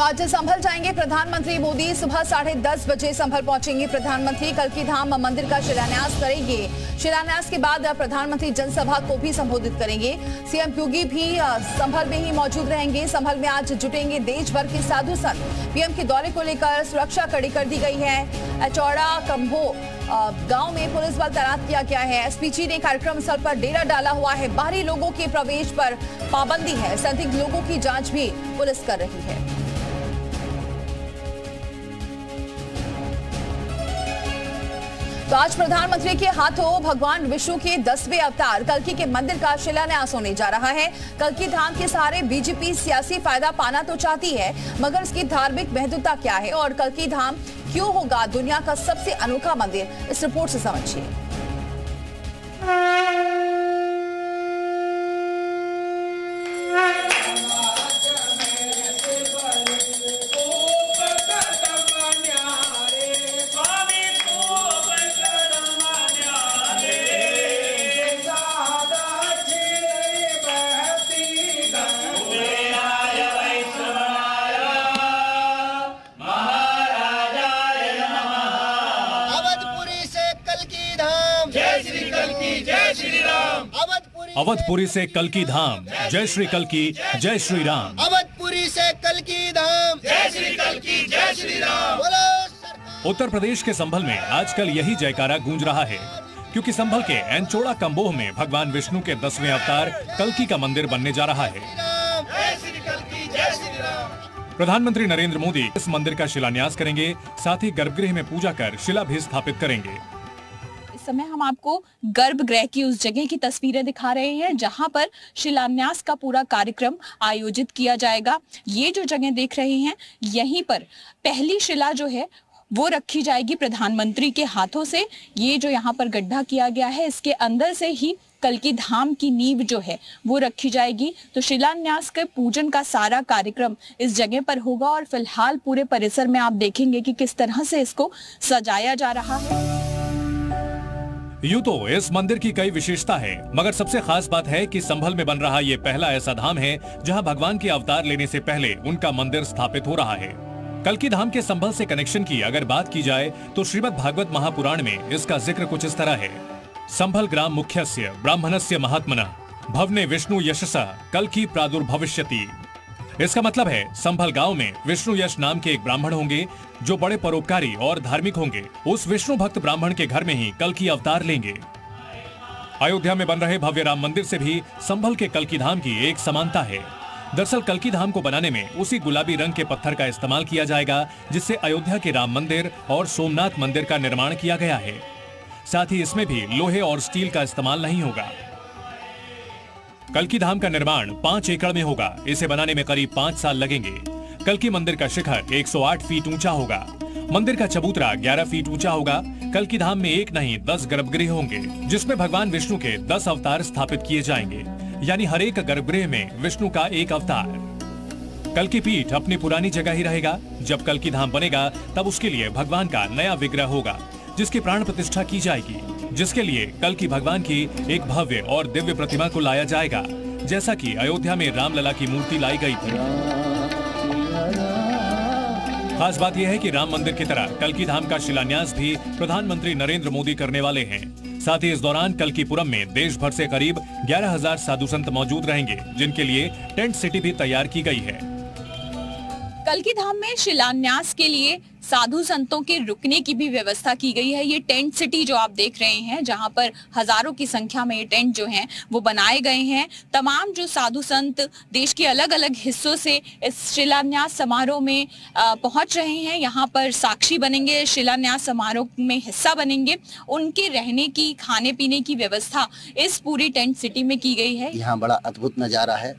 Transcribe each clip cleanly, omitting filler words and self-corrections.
आज संभल जाएंगे प्रधानमंत्री मोदी। सुबह 10:30 बजे संभल पहुंचेंगे प्रधानमंत्री। कल्की धाम मंदिर का शिलान्यास करेंगे। शिलान्यास के बाद प्रधानमंत्री जनसभा को भी संबोधित करेंगे। सीएम योगी भी संभल में ही मौजूद रहेंगे। संभल में आज जुटेंगे देश भर के साधु संत। पीएम के दौरे को लेकर सुरक्षा कड़ी कर दी गई है। चौड़ा कंभो गांव में पुलिस बल तैनात किया गया है। एसपीजी ने कार्यक्रम स्थल पर डेरा डाला हुआ है। बाहरी लोगों के प्रवेश पर पाबंदी है। संदिग्ध लोगों की जांच भी पुलिस कर रही है। तो आज प्रधानमंत्री के हाथों भगवान विष्णु के 10वें अवतार कल्की के मंदिर का शिलान्यास होने जा रहा है। कल्की धाम के सहारे बीजेपी सियासी फायदा पाना तो चाहती है, मगर इसकी धार्मिक महत्वता क्या है और कल्की धाम क्यों होगा दुनिया का सबसे अनोखा मंदिर, इस रिपोर्ट से समझिए। अवधपुरी से कल्की धाम, जय श्री कल्की, जय श्री राम। अवधपुरी से कल्की धाम, जय श्री कल्की, जय श्री राम। उत्तर प्रदेश के संभल में आजकल यही जयकारा गूंज रहा है, क्योंकि संभल के एनचोड़ा कंबोह में भगवान विष्णु के 10वें अवतार कल्की का मंदिर बनने जा रहा है। प्रधानमंत्री नरेंद्र मोदी इस मंदिर का शिलान्यास करेंगे, साथ ही गर्भगृह में पूजा कर शिला भी स्थापित करेंगे। समय हम आपको गर्भगृह की उस जगह की तस्वीरें दिखा रहे हैं जहां पर शिलान्यास का पूरा कार्यक्रम आयोजित किया जाएगा। ये जो जगह देख रहे हैं, यहीं पर पहली शिला जो है वो रखी जाएगी प्रधानमंत्री के हाथों से। ये जो यहाँ पर गड्ढा किया गया है, इसके अंदर से ही कल्की धाम की नींव जो है वो रखी जाएगी। तो शिलान्यास के पूजन का सारा कार्यक्रम इस जगह पर होगा और फिलहाल पूरे परिसर में आप देखेंगे कि किस तरह से इसको सजाया जा रहा है। यूं तो इस मंदिर की कई विशेषता है, मगर सबसे खास बात है कि संभल में बन रहा ये पहला ऐसा धाम है जहां भगवान के अवतार लेने से पहले उनका मंदिर स्थापित हो रहा है। कल्की धाम के संभल से कनेक्शन की अगर बात की जाए तो श्रीमद् भागवत महापुराण में इसका जिक्र कुछ इस तरह है। संभल ग्राम मुख्यस्य ब्राह्मणस्य महात्मनः भवने विष्णु यशसः कल्की प्रादुर्भविष्यति। इसका मतलब है संभल गांव में विष्णु यश नाम के एक ब्राह्मण होंगे जो बड़े परोपकारी और धार्मिक होंगे। उस विष्णु भक्त ब्राह्मण के घर में ही कल्की अवतार लेंगे। अयोध्या में बन रहे भव्य राम मंदिर से भी संभल के कल्की धाम की एक समानता है। दरअसल कल्की धाम को बनाने में उसी गुलाबी रंग के पत्थर का इस्तेमाल किया जाएगा जिससे अयोध्या के राम मंदिर और सोमनाथ मंदिर का निर्माण किया गया है। साथ ही इसमें भी लोहे और स्टील का इस्तेमाल नहीं होगा। कल्की धाम का निर्माण 5 एकड़ में होगा। इसे बनाने में करीब 5 साल लगेंगे। कल्की मंदिर का शिखर 108 फीट ऊंचा होगा। मंदिर का चबूतरा 11 फीट ऊंचा होगा। कल्की धाम में एक नहीं 10 गर्भगृह होंगे, जिसमें भगवान विष्णु के 10 अवतार स्थापित किए जाएंगे, यानी हर एक गर्भगृह में विष्णु का एक अवतार। कल्की पीठ अपनी पुरानी जगह ही रहेगा। जब कल्की धाम बनेगा तब उसके लिए भगवान का नया विग्रह होगा, जिसकी प्राण प्रतिष्ठा की जाएगी, जिसके लिए कल्की भगवान की एक भव्य और दिव्य प्रतिमा को लाया जाएगा, जैसा कि अयोध्या में रामलला की मूर्ति लाई गई थी। खास बात यह है कि राम मंदिर की तरह कल्की धाम का शिलान्यास भी प्रधानमंत्री नरेंद्र मोदी करने वाले हैं। साथ ही इस दौरान कल्कीपुरम में देश भर से करीब 11,000 साधु संत मौजूद रहेंगे, जिनके लिए टेंट सिटी भी तैयार की गई है। कल्की धाम में शिलान्यास के लिए साधु संतों के रुकने की भी व्यवस्था की गई है। ये टेंट सिटी जो आप देख रहे हैं, जहां पर हजारों की संख्या में ये टेंट जो हैं वो बनाए गए हैं। तमाम जो साधु संत देश के अलग अलग हिस्सों से इस शिलान्यास समारोह में पहुंच रहे हैं, यहाँ पर साक्षी बनेंगे, शिलान्यास समारोह में हिस्सा बनेंगे। उनके रहने की, खाने पीने की व्यवस्था इस पूरी टेंट सिटी में की गई है। यहाँ बड़ा अद्भुत नजारा है।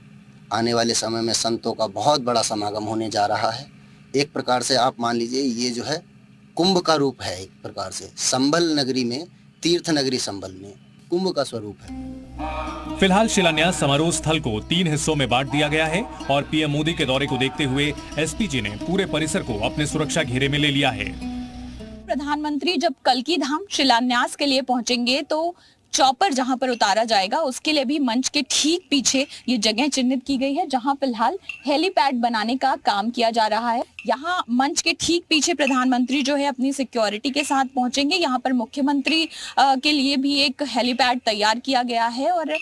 आने वाले समय में संतों का बहुत बड़ा समागम होने जा रहा है। एक प्रकार से आप मान लीजिए ये जो है कुंभ का रूप है। एक प्रकार से संभल नगरी में, तीर्थ नगरी संभल में कुंभ का स्वरूप है। फिलहाल शिलान्यास समारोह स्थल को 3 हिस्सों में बांट दिया गया है और पीएम मोदी के दौरे को देखते हुए एसपीजी ने पूरे परिसर को अपने सुरक्षा घेरे में ले लिया है। प्रधानमंत्री जब कल्की धाम शिलान्यास के लिए पहुंचेंगे तो चॉपर जहां पर उतारा जाएगा उसके लिए भी मंच के ठीक पीछे ये जगह चिन्हित की गई है, जहां फिलहाल हेलीपैड बनाने का काम किया जा रहा है। यहाँ मंच के ठीक पीछे प्रधानमंत्री जो है अपनी सिक्योरिटी के साथ पहुंचेंगे। यहाँ पर मुख्यमंत्री के लिए भी एक हेलीपैड तैयार किया गया है और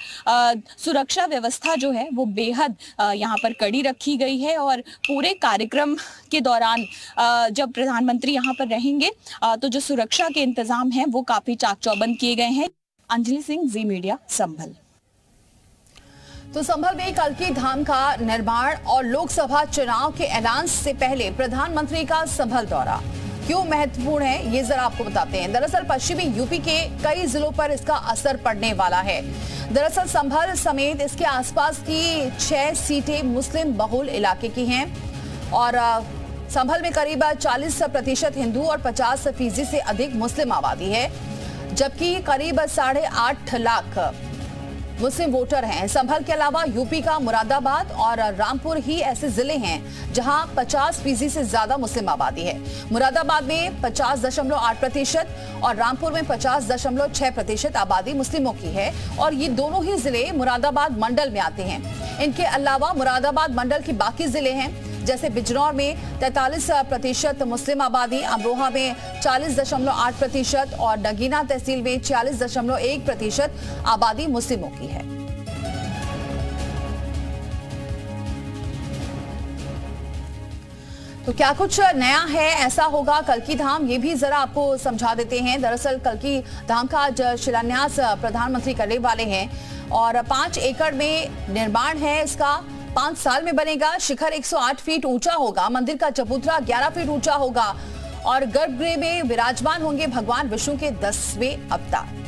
सुरक्षा व्यवस्था जो है वो बेहद यहाँ पर कड़ी रखी गई है और पूरे कार्यक्रम के दौरान जब प्रधानमंत्री यहाँ पर रहेंगे तो जो सुरक्षा के इंतजाम हैं वो काफी चाक चौबंद किए गए हैं। अंजलि सिंह, जी मीडिया, संभल। तो संभल में कल्की धाम का निर्माण और लोकसभा चुनाव के ऐलान से पहले प्रधानमंत्री का संभल दौरा क्यों महत्वपूर्ण है, ये जरा आपको बताते हैं। दरअसल पश्चिमी यूपी के कई जिलों पर इसका असर पड़ने वाला है। दरअसल संभल समेत इसके आसपास की 6 सीटें मुस्लिम बहुल इलाके की हैं और संभल में करीब 40% हिंदू और 50% से अधिक मुस्लिम आबादी है, जबकि करीब 8.5 लाख मुस्लिम वोटर हैं। संभल के अलावा यूपी का मुरादाबाद और रामपुर ही ऐसे जिले हैं जहां 50% से ज्यादा मुस्लिम आबादी है। मुरादाबाद में 50.8% और रामपुर में 50.6% आबादी मुस्लिमों की है और ये दोनों ही जिले मुरादाबाद मंडल में आते हैं। इनके अलावा मुरादाबाद मंडल के बाकी जिले हैं जैसे बिजनौर में 43% मुस्लिम आबादी, अमरोहा में 40.8% और नगीना तहसील में 46.1% आबादी मुस्लिमों की है। तो क्या कुछ नया है, ऐसा होगा कल्की धाम, ये भी जरा आपको समझा देते हैं। दरअसल कल्की धाम का आज शिलान्यास प्रधानमंत्री करने वाले हैं और 5 एकड़ में निर्माण है इसका। 5 साल में बनेगा। शिखर 108 फीट ऊंचा होगा। मंदिर का चबूतरा 11 फीट ऊंचा होगा और गर्भगृह में विराजमान होंगे भगवान विष्णु के 10वें अवतार।